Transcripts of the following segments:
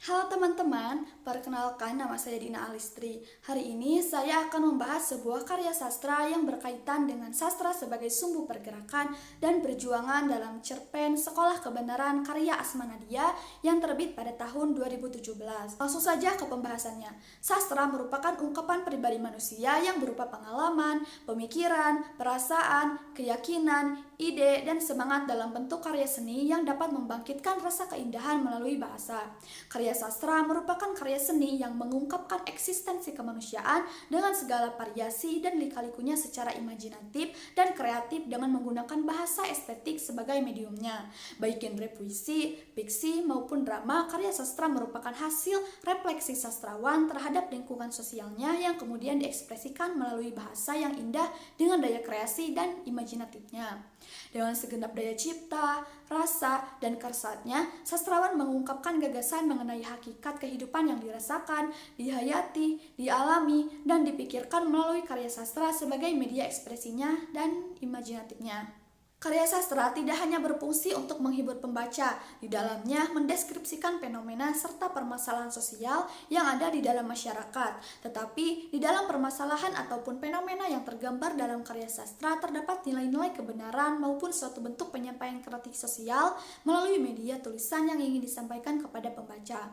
Halo teman-teman, perkenalkan nama saya Dina Alistri. Hari ini saya akan membahas sebuah karya sastra yang berkaitan dengan sastra sebagai sumbu pergerakan dan perjuangan dalam cerpen Sekolah Kebenaran karya Asma Nadia yang terbit pada tahun 2017. Langsung saja ke pembahasannya. Sastra merupakan ungkapan pribadi manusia yang berupa pengalaman, pemikiran, perasaan, keyakinan, ide, dan semangat dalam bentuk karya seni yang dapat membangkitkan rasa keindahan melalui bahasa. Karya sastra merupakan karya seni yang mengungkapkan eksistensi kemanusiaan dengan segala variasi dan lika-likunya secara imajinatif dan kreatif dengan menggunakan bahasa estetik sebagai mediumnya. Baik genre puisi, fiksi, maupun drama, karya sastra merupakan hasil refleksi sastrawan terhadap lingkungan sosialnya yang kemudian diekspresikan melalui bahasa yang indah dengan daya kreasi dan imajinatifnya. Dengan segenap daya cipta, rasa, dan kersatnya, sastrawan mengungkapkan gagasan mengenai hakikat kehidupan yang dirasakan, dihayati, dialami, dan dipikirkan melalui karya sastra sebagai media ekspresinya dan imajinatifnya. Karya sastra tidak hanya berfungsi untuk menghibur pembaca, di dalamnya mendeskripsikan fenomena serta permasalahan sosial yang ada di dalam masyarakat. Tetapi, di dalam permasalahan ataupun fenomena yang tergambar dalam karya sastra terdapat nilai-nilai kebenaran maupun suatu bentuk penyampaian kritik sosial melalui media tulisan yang ingin disampaikan kepada pembaca.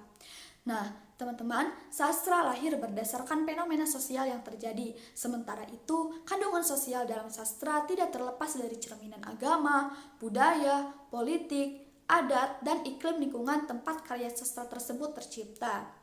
Nah, teman-teman, sastra lahir berdasarkan fenomena sosial yang terjadi. Sementara itu, kandungan sosial dalam sastra tidak terlepas dari cerminan agama, budaya, politik, adat, dan iklim lingkungan tempat karya sastra tersebut tercipta.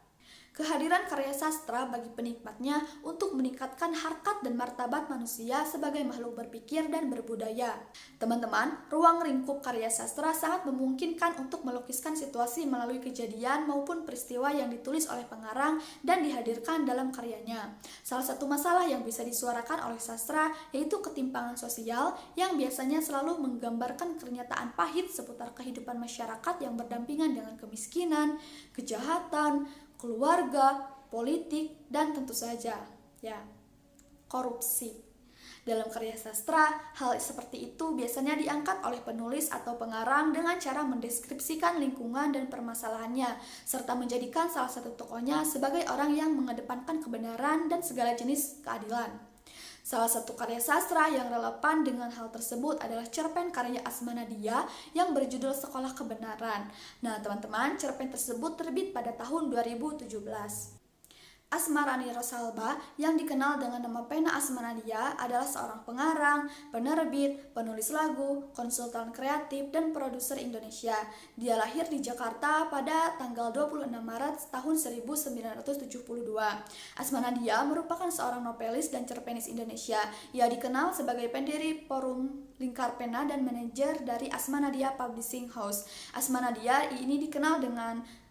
Kehadiran karya sastra bagi penikmatnya untuk meningkatkan harkat dan martabat manusia sebagai makhluk berpikir dan berbudaya. Teman-teman, ruang lingkup karya sastra sangat memungkinkan untuk melukiskan situasi melalui kejadian maupun peristiwa yang ditulis oleh pengarang dan dihadirkan dalam karyanya. Salah satu masalah yang bisa disuarakan oleh sastra yaitu ketimpangan sosial yang biasanya selalu menggambarkan kenyataan pahit seputar kehidupan masyarakat yang berdampingan dengan kemiskinan, kejahatan, keluarga, politik, dan tentu saja korupsi. Dalam karya sastra, hal seperti itu biasanya diangkat oleh penulis atau pengarang dengan cara mendeskripsikan lingkungan dan permasalahannya, serta menjadikan salah satu tokohnya sebagai orang yang mengedepankan kebenaran dan segala jenis keadilan. Salah satu karya sastra yang relevan dengan hal tersebut adalah cerpen karya Asma Nadia yang berjudul Sekolah Kebenaran. Nah, teman-teman, cerpen tersebut terbit pada tahun 2017. Asma Rani Rosalba yang dikenal dengan nama pena Asma Nadia adalah seorang pengarang, penerbit, penulis lagu, konsultan kreatif, dan produser Indonesia. Dia lahir di Jakarta pada tanggal 26 Maret tahun 1972. Asma Nadia merupakan seorang novelis dan cerpenis Indonesia. Ia dikenal sebagai pendiri Forum Lingkar Pena dan manajer dari Asma Nadia Publishing House. Asma Nadia ini dikenal dengan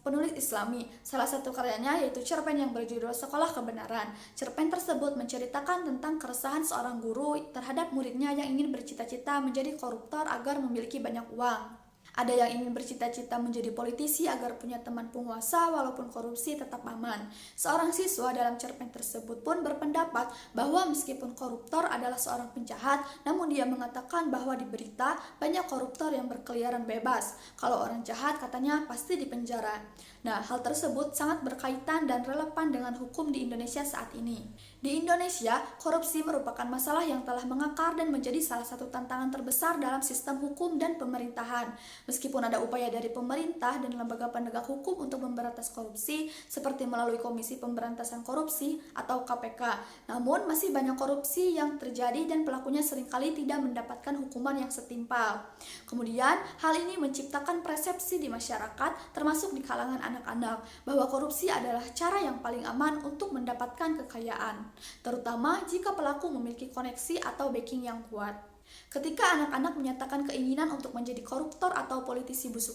penulis Islami. Salah satu karyanya yaitu cerpen yang berjudul Sekolah Kebenaran. Cerpen tersebut menceritakan tentang keresahan seorang guru terhadap muridnya yang ingin bercita-cita menjadi koruptor agar memiliki banyak uang. Ada yang ingin bercita-cita menjadi politisi agar punya teman penguasa walaupun korupsi tetap aman. Seorang siswa dalam cerpen tersebut pun berpendapat bahwa meskipun koruptor adalah seorang penjahat, namun dia mengatakan bahwa di berita banyak koruptor yang berkeliaran bebas. Kalau orang jahat katanya pasti dipenjara. Nah, hal tersebut sangat berkaitan dan relevan dengan hukum di Indonesia saat ini. Di Indonesia, korupsi merupakan masalah yang telah mengakar dan menjadi salah satu tantangan terbesar dalam sistem hukum dan pemerintahan. Meskipun ada upaya dari pemerintah dan lembaga penegak hukum untuk memberantas korupsi, seperti melalui Komisi Pemberantasan Korupsi atau KPK, namun masih banyak korupsi yang terjadi dan pelakunya seringkali tidak mendapatkan hukuman yang setimpal. Kemudian, hal ini menciptakan persepsi di masyarakat, termasuk di kalangan anak-anak, bahwa korupsi adalah cara yang paling aman untuk mendapatkan kekayaan, terutama jika pelaku memiliki koneksi atau backing yang kuat. Ketika anak-anak menyatakan keinginan untuk menjadi koruptor atau politisi busuk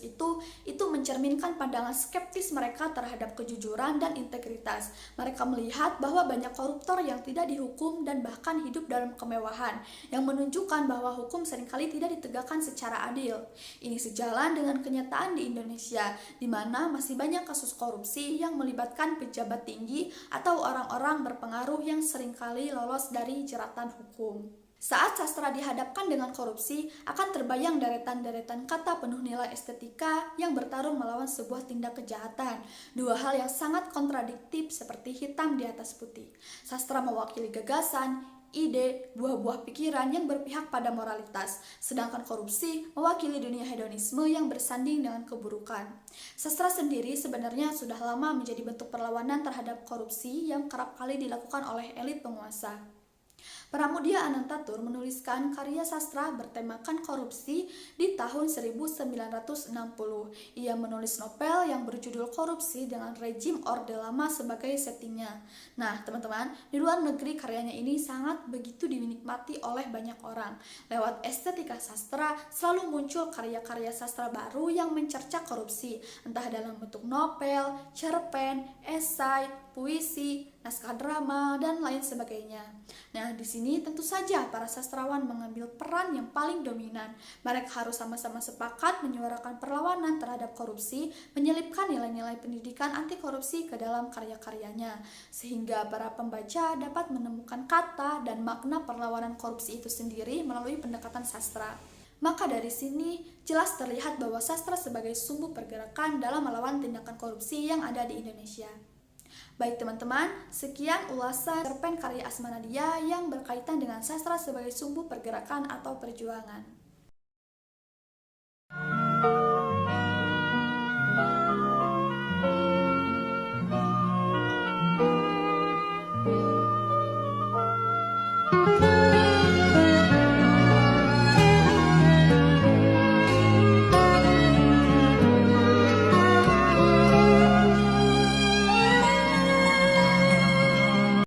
itu mencerminkan pandangan skeptis mereka terhadap kejujuran dan integritas. Mereka melihat bahwa banyak koruptor yang tidak dihukum dan bahkan hidup dalam kemewahan, yang menunjukkan bahwa hukum seringkali tidak ditegakkan secara adil. Ini sejalan dengan kenyataan di Indonesia, di mana masih banyak kasus korupsi yang melibatkan pejabat tinggi atau orang-orang berpengaruh yang seringkali lolos dari jeratan hukum. Saat sastra dihadapkan dengan korupsi, akan terbayang deretan-deretan kata penuh nilai estetika yang bertarung melawan sebuah tindak kejahatan. Dua hal yang sangat kontradiktif seperti hitam di atas putih. Sastra mewakili gagasan, ide, buah-buah pikiran yang berpihak pada moralitas, sedangkan korupsi mewakili dunia hedonisme yang bersanding dengan keburukan. Sastra sendiri sebenarnya sudah lama menjadi bentuk perlawanan terhadap korupsi yang kerap kali dilakukan oleh elit penguasa. Pramudia Anantatur menuliskan karya sastra bertemakan korupsi di tahun 1960. Ia menulis novel yang berjudul Korupsi dengan rejim Orde Lama sebagai settingnya. Nah, teman-teman, di luar negeri karyanya ini sangat begitu dinikmati oleh banyak orang. Lewat estetika sastra, selalu muncul karya-karya sastra baru yang mencerca korupsi, entah dalam bentuk novel, cerpen, esai, puisi, naskah drama, dan lain sebagainya. Nah, di sini tentu saja para sastrawan mengambil peran yang paling dominan. Mereka harus sama-sama sepakat menyuarakan perlawanan terhadap korupsi, menyelipkan nilai-nilai pendidikan anti korupsi ke dalam karya-karyanya, sehingga para pembaca dapat menemukan kata dan makna perlawanan korupsi itu sendiri melalui pendekatan sastra. Maka dari sini jelas terlihat bahwa sastra sebagai sumbu pergerakan dalam melawan tindakan korupsi yang ada di Indonesia. Baik teman-teman, sekian ulasan cerpen karya Asma Nadia yang berkaitan dengan sastra sebagai sumbu pergerakan atau perjuangan.